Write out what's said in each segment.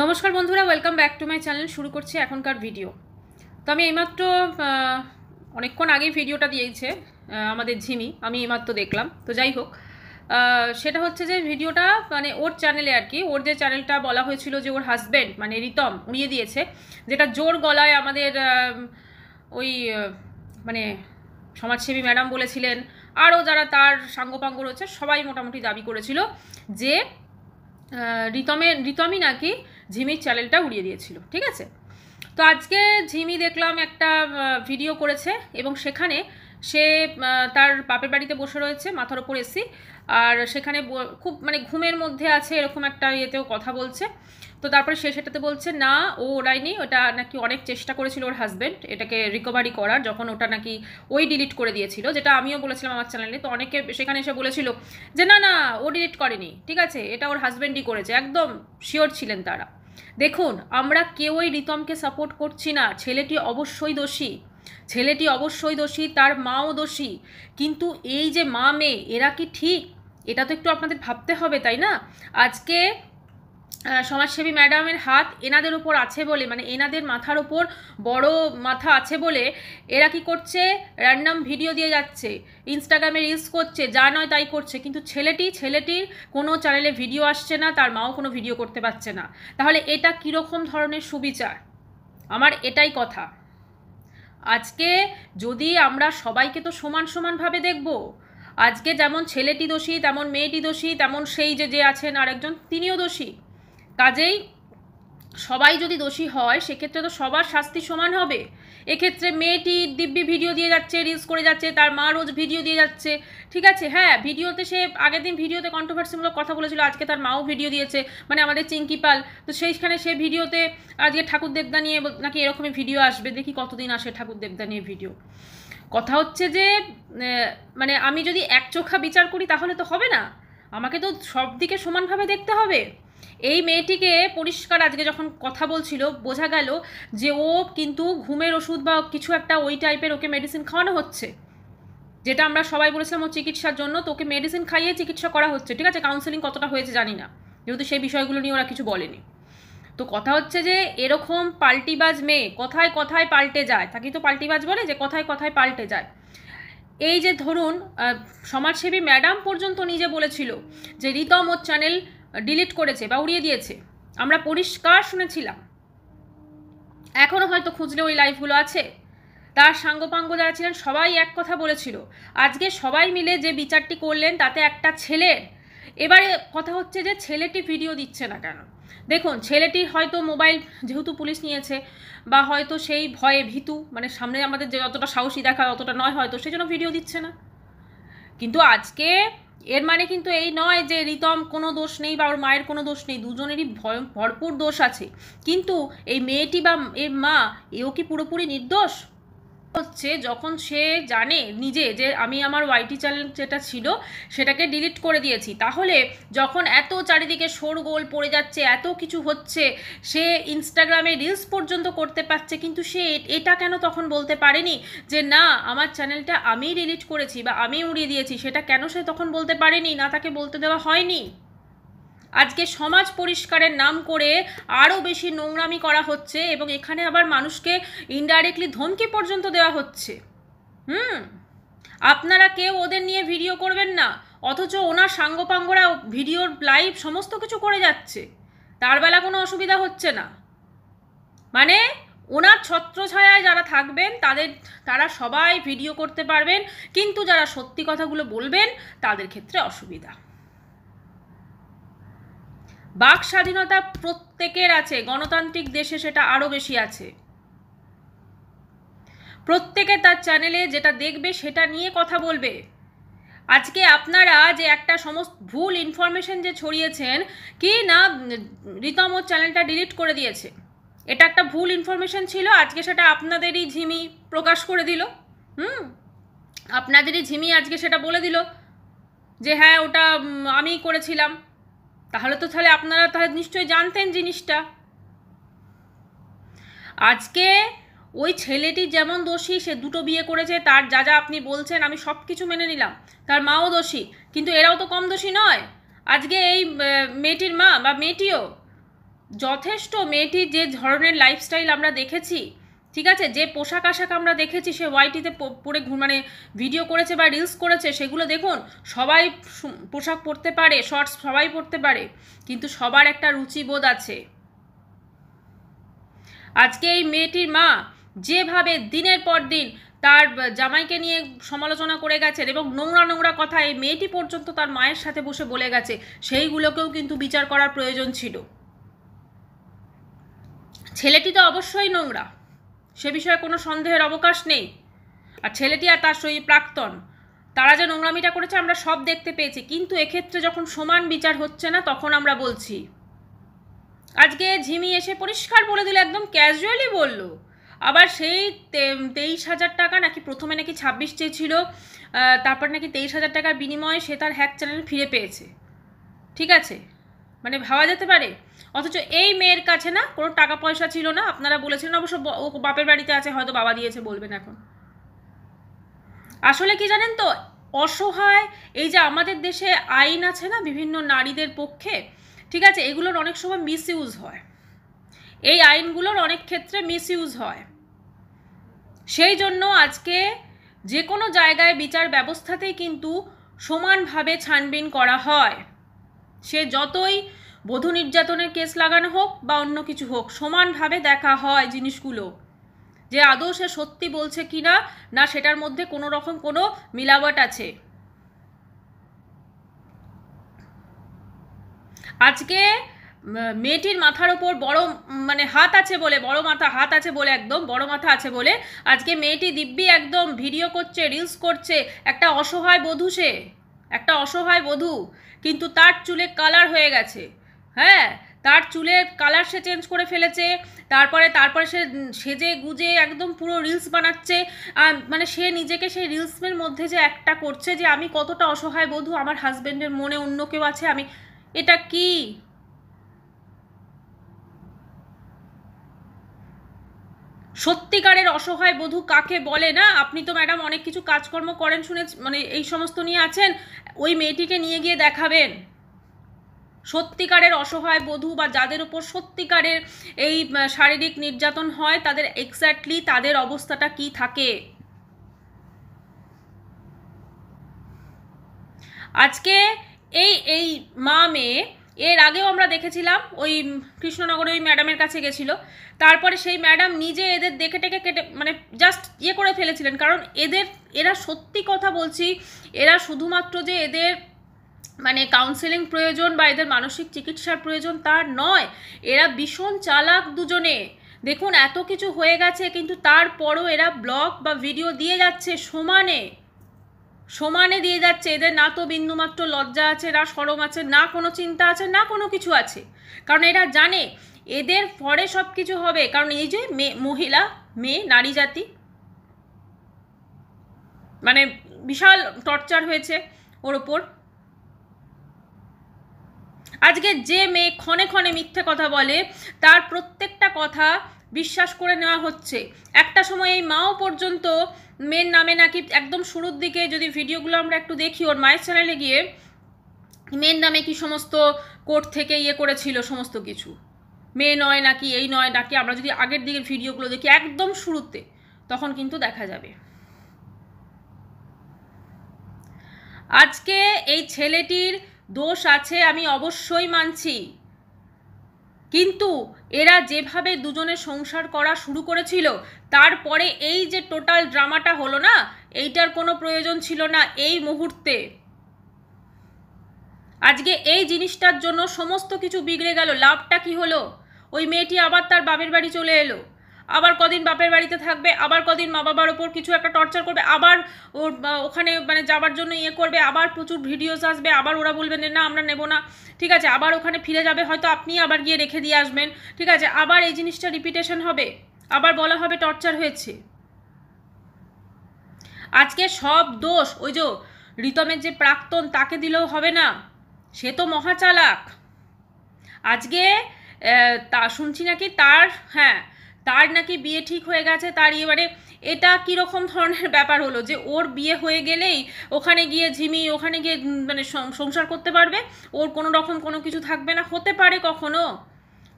নমস্কার বন্ধুরা, welcome back to my channel. শুরু করছি এখনকার ভিডিও। তো আমি এইমাত্র অনেকক্ষণ আগেই ভিডিওটা দিয়েছে আমাদের ঝিমি, আমি এইমাত্র দেখলাম। তো যাই হোক, সেটা হচ্ছে যে ভিডিওটা মানে ওর চ্যানেলে আর কি, ওর যে চ্যানেলটা বলা হয়েছিল যে ওর হাজব্যান্ড মানে রিতম উড়িয়ে দিয়েছে, যেটা জোর গলায় আমাদের ওই মানে সমাজসেবী ম্যাডাম বলেছিলেন, আরও যারা তার সাঙ্গপাঙ্গ রয়েছে সবাই মোটামুটি দাবি করেছিল যে রিতমই নাকি ঝিমির চ্যানেলটা উড়িয়ে দিয়েছিল। ঠিক আছে, তো আজকে ঝিমি দেখলাম একটা ভিডিও করেছে এবং সেখানে সে তার বাপের বাড়িতে বসে রয়েছে, মাথার ওপর এসি, আর সেখানে খুব মানে ঘুমের মধ্যে আছে এরকম একটা ইয়েতেও কথা বলছে। তো তারপরে সে সেটাতে বলছে না, ও ওড়ায়নি, ওটা নাকি অনেক চেষ্টা করেছিল ওর হাজব্যান্ড এটাকে রিকভারি করার, যখন ওটা নাকি ওই ডিলিট করে দিয়েছিল, যেটা আমিও বলেছিলাম আমার চ্যানেলে। তো অনেকে সেখানে এসে বলেছিল যে না না, ও ডিলিট করেনি, ঠিক আছে, এটা ওর হাজব্যান্ডই করেছে, একদম শিওর ছিলেন তারা। দেখুন, আমরা কেউই রিতমকে সাপোর্ট করছি না, ছেলেটি অবশ্যই দোষী, ছেলেটি অবশ্যই দোষী, তার মাও দোষী। কিন্তু এই যে মা মেয়ে এরা কি ঠিক, এটা তো একটু আপনাদের ভাবতে হবে, তাই না? আজকে সমাজসেবী ম্যাডামের হাত এনাদের ওপর আছে বলে, মানে এনাদের মাথার ওপর বড় মাথা আছে বলে এরা কি করছে, র্যান্ডাম ভিডিও দিয়ে যাচ্ছে, ইনস্টাগ্রামে রিলস করছে, যা নয় তাই করছে। কিন্তু ছেলেটির কোনো চ্যানেলে ভিডিও আসছে না, তার মাও কোনো ভিডিও করতে পারছে না। তাহলে এটা কীরকম ধরনের সুবিচার? আমার এটাই কথা। আজকে যদি আমরা সবাইকে তো সমান সমানভাবে দেখব, আজকে যেমন ছেলেটি দোষী তেমন মেয়েটি দোষী, তেমন সেই যে আছেন আরেকজন তিনিও দোষী। কাজেই সবাই যদি দোষী হয় সেক্ষেত্রে তো সবার শাস্তি সমান হবে। এক্ষেত্রে মেয়েটি দিব্যি ভিডিও দিয়ে যাচ্ছে, রিলস করে যাচ্ছে, তার মা রোজ ভিডিও দিয়ে যাচ্ছে, ঠিক আছে, হ্যাঁ ভিডিওতে সে আগের দিন ভিডিওতে কন্ট্রোভার্সিমূলক কথা বলেছিল, আজকে তার মাও ভিডিও দিয়েছে, মানে আমাদের চিঙ্কি পাল। তো সেইখানে সে ভিডিওতে আজকে ঠাকুর দেবদা নিয়ে নাকি এরকমই ভিডিও আসবে, দেখি কতদিন আসে ঠাকুর দেবদা নিয়ে ভিডিও। কথা হচ্ছে যে মানে আমি যদি একচোখা বিচার করি তাহলে তো হবে না, আমাকে তো সব দিকে সমানভাবে দেখতে হবে। এই মেয়েটিকে পরিষ্কার আজকে যখন কথা বলছিল বোঝা গেল যে ও কিন্তু ঘুমের ওষুধ বা কিছু একটা ওই টাইপের ওকে মেডিসিন খাওয়ানো হচ্ছে, যেটা আমরা সবাই বলেছিলাম ও চিকিৎসার জন্য, তো ওকে মেডিসিন খাইয়ে চিকিৎসা করা হচ্ছে। ঠিক আছে, কাউন্সেলিং কতটা হয়েছে জানি না, যেহেতু সেই বিষয়গুলো নিয়ে ওরা কিছু বলেনি। তো কথা হচ্ছে যে এরকম পাল্টিবাজ মেয়ে কথায় কথায় পাল্টে যায়, তাকে তো পাল্টিবাজ বলে, যে কথায় কথায় পাল্টে যায়। এই যে ধরুন সমাজসেবী ম্যাডাম পর্যন্ত নিজে বলেছিল যে রিতম ওর চ্যানেল ডিলিট করেছে বা উড়িয়ে দিয়েছে, আমরা পরিষ্কার শুনেছিলাম। এখনও হয়তো খুঁজলে ওই লাইভগুলো আছে, তার সাঙ্গপাঙ্গ যারা ছিলেন সবাই এক কথা বলেছিল। আজকে সবাই মিলে যে বিচারটি করলেন তাতে একটা ছেলের, এবারে কথা হচ্ছে যে ছেলেটি ভিডিও দিচ্ছে না কেন? দেখুন, ছেলেটির হয়তো মোবাইল যেহেতু পুলিশ নিয়েছে, বা হয়তো সেই ভয়ে ভীতু, মানে সামনে আমাদের যে অতটা সাহসী দেখায় অতটা নয় হয়তো, সেই জন্য ভিডিও দিচ্ছে না। কিন্তু আজকে এর মানে কিন্তু এই নয় যে রিতম কোনো দোষ নেই বা ওর মায়ের কোনো দোষ নেই, দুজনেরই ভরপুর দোষ আছে। কিন্তু এই মেয়েটি বা এর মা, এও কি পুরোপুরি নির্দোষ? হচ্ছে যখন সে জানে নিজে যে আমি আমার ওয়াইটি চ্যানেল যেটা ছিল সেটাকে ডিলিট করে দিয়েছি, তাহলে যখন এত চারিদিকে শোরগোল পড়ে যাচ্ছে, এত কিছু হচ্ছে, সে ইনস্টাগ্রামে রিলস পর্যন্ত করতে পারছে, কিন্তু সে এটা কেন তখন বলতে পারেনি যে না আমার চ্যানেলটা আমিই ডিলিট করেছি বা আমি উড়িয়ে দিয়েছি? সেটা কেন সে তখন বলতে পারেনি, না তাকে বলতে দেওয়া হয়নি? আজকে সমাজ পরিষ্কারের নাম করে আরও বেশি নোংরামি করা হচ্ছে এবং এখানে আবার মানুষকে ইনডাইরেক্টলি ধমকি পর্যন্ত দেওয়া হচ্ছে। আপনারা কেউ ওদের নিয়ে ভিডিও করবেন না, অথচ ওনার সাঙ্গপাঙ্গরা ভিডিওর লাইভ সমস্ত কিছু করে যাচ্ছে, তার বেলা কোনো অসুবিধা হচ্ছে না। মানে ওনার ছত্রছায়ায় যারা থাকবেন তারা সবাই ভিডিও করতে পারবেন, কিন্তু যারা সত্যি কথাগুলো বলবেন তাদের ক্ষেত্রে অসুবিধা। বাক স্বাধীনতা প্রত্যেকের আছে, গণতান্ত্রিক দেশে সেটা আরও বেশি আছে। প্রত্যেকে তার চ্যানেলে যেটা দেখবে সেটা নিয়ে কথা বলবে। আজকে আপনারা যে একটা সমস্ত ভুল ইনফরমেশন যে ছড়িয়েছেন কি না রিতম ওর চ্যানেলটা ডিলিট করে দিয়েছে, এটা একটা ভুল ইনফরমেশন ছিল, আজকে সেটা আপনাদেরই ঝিমি প্রকাশ করে দিল। আপনাদেরই ঝিমি আজকে সেটা বলে দিল যে হ্যাঁ ওটা আমিই করেছিলাম। তাহলে আপনারা তাহলে নিশ্চয়ই জানতেন জিনিসটা। আজকে ওই ছেলেটি যেমন দোষী, সে দুটো বিয়ে করেছে, তার যা যা আপনি বলছেন আমি সব কিছু মেনে নিলাম, তার মাও দোষী, কিন্তু এরাও তো কম দোষী নয়। আজকে এই মেয়েটির মা বা মেয়েটিও যথেষ্ট মেয়েটির যে ধরনের লাইফস্টাইল আমরা দেখেছি, ঠিক আছে, যে পোশাক আশাক আমরা দেখেছি, সে ওয়াইটিতে পরে মানে ভিডিও করেছে বা রিলস করেছে, সেগুলো দেখুন, সবাই পোশাক পরতে পারে, শর্টস সবাই পরতে পারে, কিন্তু সবার একটা রুচিবোধ আছে। আজকে এই মেয়েটির মা যেভাবে দিনের পর দিন তার জামাইকে নিয়ে সমালোচনা করে গেছেন এবং নোংরা নোংরা কথা এই মেয়েটি পর্যন্ত তার মায়ের সাথে বসে বলে গেছে, সেইগুলোকেও কিন্তু বিচার করার প্রয়োজন ছিল। ছেলেটি তো অবশ্যই নোংরা, সে বিষয়ে কোনো সন্দেহের অবকাশ নেই। আর ছেলেটি আর তার সই প্রাক্তন, তারা যে নোংরামিটা করেছে আমরা সব দেখতে পেয়েছি, কিন্তু এক্ষেত্রে যখন সমান বিচার হচ্ছে না, তখন আমরা বলছি। আজকে ঝিমি এসে পরিষ্কার বলে দিল, একদম ক্যাজুয়ালি বলল, আবার সেই 23,000 টাকা নাকি প্রথমে নাকি 26 চেয়েছিল, তারপর নাকি 23,000 টাকার বিনিময়ে সে তার হ্যাক চ্যানেল ফিরে পেয়েছে। ঠিক আছে, মানে ভাবা যেতে পারে। অথচ এই মেয়ের কাছে না কোনো টাকা পয়সা ছিল না, আপনারা বলেছিলেন, অবশ্য ও বাপের বাড়িতে আছে, হয়তো বাবা দিয়েছে বলবেন এখন। আসলে কি জানেন তো, অসহায়, এই যে আমাদের দেশে আইন আছে না বিভিন্ন নারীদের পক্ষে, ঠিক আছে, এগুলোর অনেক সময় মিসইউজ হয়, এই আইনগুলোর অনেক ক্ষেত্রে মিসইউজ হয়। সেই জন্য আজকে যে কোনো জায়গায় বিচার ব্যবস্থাতেই কিন্তু সমানভাবে ছানবিন করা হয়। সে যতই বধূ নির্যাতনের কেস লাগানো হোক বা অন্য কিছু হোক, সমানভাবে দেখা হয় জিনিসগুলো, যে আদৌ সে সত্যি বলছে কি না, না সেটার মধ্যে কোনো রকম কোনো মিলাওয়াট আছে। আজকে মেয়েটির মাথার ওপর বড় মানে হাত আছে বলে, বড় মাথা হাত আছে বলে, একদম বড় মাথা আছে বলে আজকে মেয়েটি দিব্যি একদম ভিডিও করছে, রিলস করছে, একটা অসহায় বধূ, সে একটা অসহায় বধূ, কিন্তু তার চুলে কালার হয়ে গেছে। হ্যাঁ, তার চুলের কালার সে চেঞ্জ করে ফেলেছে, তারপরে সে সেজে গুজে একদম পুরো রিলস বানাচ্ছে। মানে সে নিজেকে সেই রিলসের মধ্যে যে একটা করছে যে আমি কতটা অসহায় বধূ, আমার হাজবেন্ডের মনে অন্য কেউ আছে, আমি, এটা কি? সত্যিকারের অসহায় বধূ কাকে বলে না? আপনি তো ম্যাডাম অনেক কিছু কাজকর্ম করেন শুনে, মানে এই সমস্ত নিয়ে আছেন, ওই মেয়েটিকে নিয়ে গিয়ে দেখাবেন সত্যিকারের অসহায় বধূ বা যাদের উপর সত্যিকারের এই শারীরিক নির্যাতন হয়, তাদের এক্স্যাক্টলি তাদের অবস্থাটা কি থাকে। আজকে এই এই মা মেয়ে, এর আগেও আমরা দেখেছিলাম ওই কৃষ্ণনগরে ওই ম্যাডামের কাছে গেছিল, তারপরে সেই ম্যাডাম নিজে এদের দেখে টেকে কেটে মানে জাস্ট ইয়ে করে ফেলেছিলেন, কারণ এরা সত্যি কথা বলছি, এরা শুধুমাত্র যে এদের মানে কাউন্সেলিং প্রয়োজন বা এদের মানসিক চিকিৎসার প্রয়োজন তার নয়, এরা ভীষণ চালাক দুজনে। দেখুন এত কিছু হয়ে গেছে, কিন্তু তারপরও এরা ব্লগ বা ভিডিও দিয়ে যাচ্ছে, সমানে সমানে দিয়ে যাচ্ছে। এদের না তো বিন্দুমাত্র লজ্জা আছে, না শরম আছে, না কোনো চিন্তা আছে, না কোনো কিছু আছে, কারণ এরা জানে এদের পরে সব কিছু হবে। কারণ এই যে মহিলা মেয়ে নারী জাতি, মানে বিশাল টর্চার হয়েছে ওর ওপর। আজকে যে মেয়ে ক্ষণে ক্ষণে মিথ্যে কথা বলে, তার প্রত্যেকটা কথা বিশ্বাস করে নেওয়া হচ্ছে। একটা সময় এই মাও পর্যন্ত মেয়ের নামে নাকি একদম শুরুর দিকে যদি ভিডিওগুলো আমরা একটু দেখি ওর মায়ের চ্যানেলে গিয়ে, মেয়ের নামে কি সমস্ত কোর্ট থেকে ইয়ে করেছিল সমস্ত কিছু, মেয়ে নয় নাকি এই নয় নাকি, আমরা যদি আগের দিকের ভিডিওগুলো দেখি একদম শুরুতে, তখন কিন্তু দেখা যাবে। আজকে এই ছেলেটির দোষ আছে আমি অবশ্যই মানছি, কিন্তু এরা যেভাবে দুজনে সংসার করা শুরু করেছিল, তারপরে এই যে টোটাল ড্রামাটা হলো না, এইটার কোনো প্রয়োজন ছিল না এই মুহূর্তে। আজকে এই জিনিসটার জন্য সমস্ত কিছু বিগড়ে গেল। লাভটা কি হলো? ওই মেয়েটি আবার তার বাপের বাড়ি চলে এলো, আবার কদিন বাপের বাড়িতে থাকবে, আবার কদিন মা বাবার ওপর কিছু একটা টর্চার করবে, আবার ওর ওখানে মানে যাবার জন্য ইয়ে করবে, আবার প্রচুর ভিডিওস আসবে, আবার ওরা বলবেন না আমরা নেব না, ঠিক আছে, আবার ওখানে ফিরে যাবে, হয়তো আপনি আবার গিয়ে রেখে দিয়ে আসবেন, ঠিক আছে, আবার এই জিনিসটা রিপিটেশন হবে, আবার বলা হবে টর্চার হয়েছে। আজকে সব দোষ ওই যে রিতমের যে প্রাক্তন, তাকে দিলেও হবে না, সে তো মহাচালাক। আজকে তা শুনছি নাকি তার নাকি বিয়ে ঠিক হয়ে গেছে, তার এবারে এটা কীরকম ধরনের ব্যাপার হলো যে ওর বিয়ে হয়ে গেলেই ওখানে গিয়ে ঝিমি ওখানে গিয়ে মানে সংসার করতে পারবে, ওর কোনো রকম কোনো কিছু থাকবে না? হতে পারে কখনো?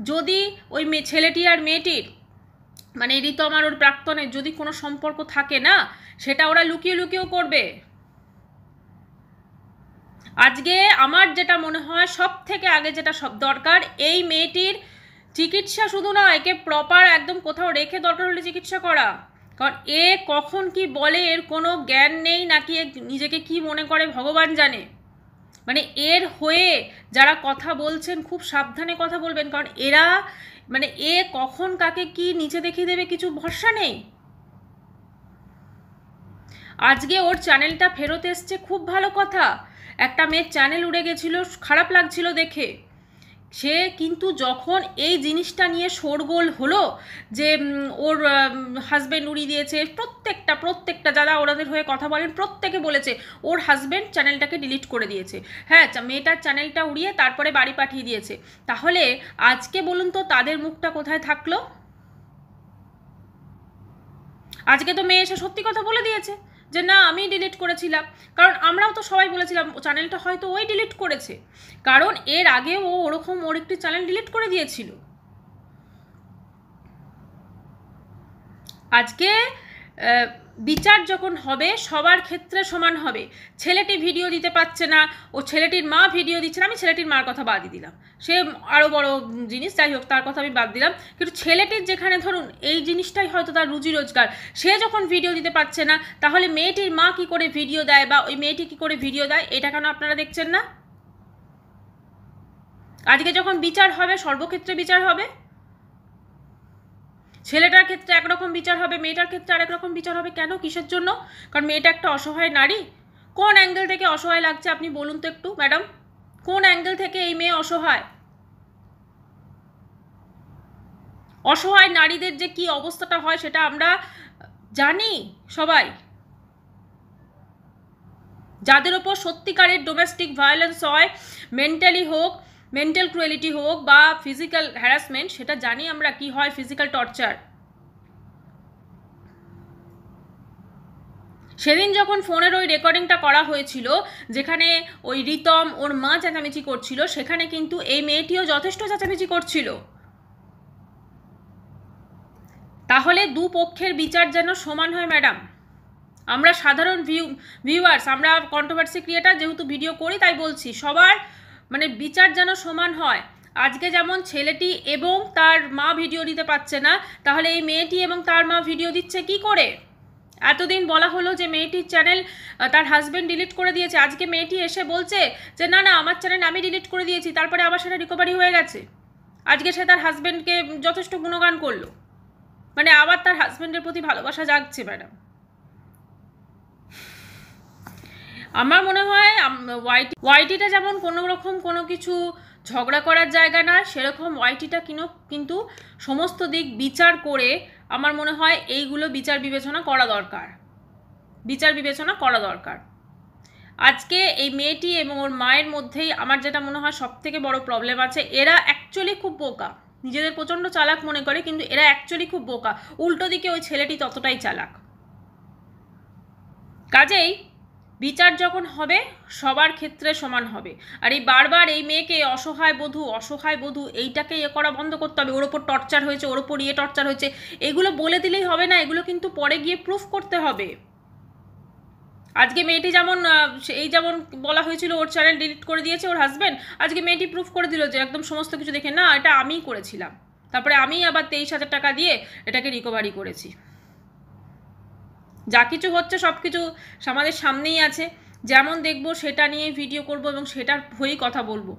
যদি ওই ছেলেটি আর মেয়েটির মানে রিতম আর ওর প্রাক্তনের যদি কোনো সম্পর্ক থাকে না, সেটা ওরা লুকিয়ে লুকিয়েও করবে। আজকে আমার যেটা মনে হয় সব থেকে আগে যেটা সব দরকার, এই মেয়েটির চিকিৎসা শুধু না, একে প্রপার একদম কোথাও রেখে দরকার হলে চিকিৎসা করা। কারণ এ কখন কি বলে এর কোনো জ্ঞান নেই, নাকি নিজেকে কি মনে করে ভগবান জানে। মানে এর হয়ে যারা কথা বলছেন খুব সাবধানে কথা বলবেন, কারণ এরা মানে এ কখন কাকে কি নিচে দেখিয়ে দেবে কিছু ভরসা নেই। আজকে ওর চ্যানেলটা ফেরত এসছে, খুব ভালো কথা। একটা মেয়ের চ্যানেল উড়ে গেছিল, খারাপ লাগছিল দেখে। সে কিন্তু যখন এই জিনিসটা নিয়ে শোরগোল হলো যে ওর হাজব্যান্ড উড়িয়ে দিয়েছে, প্রত্যেকটা যারা ওনাদের হয়ে কথা বলেন প্রত্যেকে বলেছে ওর হাজব্যান্ড চ্যানেলটাকে ডিলিট করে দিয়েছে। হ্যাঁ, মেয়েটার চ্যানেলটা উড়িয়ে তারপরে বাড়ি পাঠিয়ে দিয়েছে। তাহলে আজকে বলুন তো তাদের মুখটা কোথায় থাকলো? আজকে তো মেয়ে এসে সত্যি কথা বলে দিয়েছে যে না আমি ডিলিট করেছিলাম। কারণ আমরাও তো সবাই বলেছিলাম চ্যানেলটা হয়তো ওই ডিলিট করেছে, কারণ এর আগে ও ওরকম ওর একটি চ্যানেল ডিলিট করে দিয়েছিল। আজকে বিচার যখন হবে সবার ক্ষেত্রে সমান হবে। ছেলেটি ভিডিও দিতে পারছে না, ও ছেলেটির মা ভিডিও দিচ্ছে না, আমি ছেলেটির মার কথা বাদই দিলাম, সে আরও বড় জিনিস, যাই হোক তার কথা আমি বাদ দিলাম। কিন্তু ছেলেটির যেখানে ধরুন এই জিনিসটাই হয়তো তার রুজি রোজগার, সে যখন ভিডিও দিতে পারছে না, তাহলে মেয়েটির মা কি করে ভিডিও দেয় বা ওই মেয়েটি কি করে ভিডিও দেয়, এটা কেন আপনারা দেখছেন না? আজকে যখন বিচার হবে সর্বক্ষেত্রে বিচার হবে। ছেলেটার ক্ষেত্রে একরকম বিচার হবে, মেয়েটার ক্ষেত্রে আরেক রকম বিচার হবে। কেন? কিসের জন্য? কারণ মেয়েটা একটা অসহায় নারী। কোন অ্যাঙ্গেল থেকে অসহায় লাগছে আপনি বলুন তো একটু ম্যাডাম, কোন অ্যাঙ্গেল থেকে এই মেয়ে অসহায়? অসহায় নারীদের যে কি অবস্থাটা হয় সেটা আমরা জানি সবাই। যাদের ওপর সত্যিকারের ডোমেস্টিক ভায়োলেন্স হয়, মেন্টালি হোক, মেন্টাল ক্রুয়েলিটি হোক বা ফিজিক্যাল হ্যারাসমেন্ট, সেটা জানি আমরা কি হয়, ফিজিক্যাল টর্চার। সেদিন যখন ফোনের ওই রেকর্ডিংটা করা হয়েছিল যেখানে ওই রিতম ওর মা চেঁচামেচি করছিল, সেখানে কিন্তু এই মেয়েটিও যথেষ্ট চেঁচামেচি করছিল। তাহলে দু পক্ষের বিচার যেন সমান হয় ম্যাডাম। আমরা সাধারণ ভিউয়ার্স, আমরা কন্ট্রোভার্সি ক্রিয়েটার যেহেতু ভিডিও করি তাই বলছি, সবার মানে বিচার যেন সমান হয়। আজকে যেমন ছেলেটি এবং তার মা ভিডিও দিতে পারছে না, তাহলে এই মেয়েটি এবং তার মা ভিডিও দিচ্ছে কি করে? এতদিন বলা হলো যে মেয়েটির চ্যানেল তার হাজব্যান্ড ডিলিট করে দিয়েছে, আজকে মেয়েটি এসে বলছে যে না না আমার চ্যানেল আমি ডিলিট করে দিয়েছি, তারপরে আবার সেটা রিকভারি হয়ে গেছে। আজকে সে তার হাজব্যান্ডকে যথেষ্ট গুণগান করলো, মানে আবার তার হাজব্যান্ডের প্রতি ভালোবাসা জাগছে ম্যাডাম। আমার মনে হয় ওয়াইটিটা যেমন কোনো রকম কোনো কিছু ঝগড়া করার জায়গা না, সেরকম ওয়াইটিটা কিন্তু সমস্ত দিক বিচার করে আমার মনে হয় এইগুলো বিচার বিবেচনা করা দরকার। আজকে এই মেয়েটি এবং ওর মায়ের মধ্যেই আমার যেটা মনে হয় সব থেকে বড় প্রবলেম আছে। এরা অ্যাকচুয়ালি খুব বোকা, নিজেদের প্রচণ্ড চালাক মনে করে, কিন্তু এরা অ্যাকচুয়ালি খুব বোকা। উল্টো দিকে ওই ছেলেটি ততটাই চালাক। কাজেই বিচার যখন হবে সবার ক্ষেত্রে সমান হবে। আর এই বারবার এই মেয়েকে অসহায় বধূ এইটাকে করা বন্ধ করতে হবে। ওর ওপর টর্চার হয়েছে, ওর ওপর টর্চার হয়েছে, এগুলো বলে দিলেই হবে না, এগুলো কিন্তু পরে গিয়ে প্রুফ করতে হবে। আজকে মেয়েটি যেমন যেমন বলা হয়েছিল ওর চ্যানেল ডিলিট করে দিয়েছে ওর হাজব্যান্ড, আজকে মেয়েটি প্রুফ করে দিল যে একদম সমস্ত কিছু দেখে না এটা আমিই করেছিলাম, তারপরে আমি আবার 23,000 টাকা দিয়ে এটাকে রিকভারি করেছি। যা কিছু হচ্ছে সব কিছু আমাদের সামনেই আছে, যেমন দেখবো সেটা নিয়ে ভিডিও করব এবং সেটার হয়েই কথা বলবো।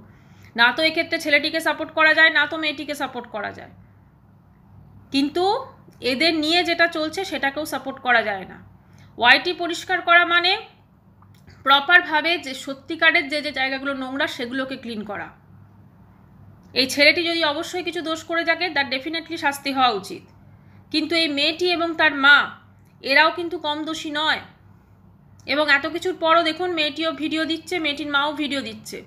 না তো এক্ষেত্রে ছেলেটিকে সাপোর্ট করা যায়, না তো মেয়েটিকে সাপোর্ট করা যায়, কিন্তু এদের নিয়ে যেটা চলছে সেটাকেও সাপোর্ট করা যায় না। ওয়াইটি পরিষ্কার করা মানে প্রপারভাবে যে সত্যিকারের যে জায়গাগুলো নোংরা সেগুলোকে ক্লিন করা। এই ছেলেটি যদি অবশ্যই কিছু দোষ করে থাকে তার ডেফিনেটলি শাস্তি হওয়া উচিত, কিন্তু এই মেয়েটি এবং তার মা এরাও কিন্তু কম দোষী নয়। এবং এত কিছুর পরও দেখুন মেয়েটিও ভিডিও দিচ্ছে, মেয়েটির মাও ভিডিও দিচ্ছে,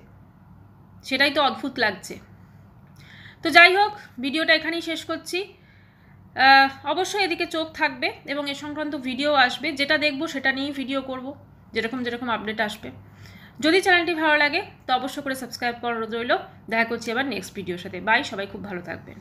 সেটাই তো অদ্ভুত লাগছে। তো যাই হোক, ভিডিওটা এখানেই শেষ করছি। অবশ্যই এদিকে চোখ থাকবে এবং এ সংক্রান্ত ভিডিও আসবে, যেটা দেখবো সেটা নিয়েই ভিডিও করব, যেরকম আপডেট আসবে। যদি চ্যানেলটি ভালো লাগে তো অবশ্যই করে সাবস্ক্রাইব করা রইল। দেখা করছি আবার নেক্সট ভিডিওর সাথে। বাই, সবাই খুব ভালো থাকবেন।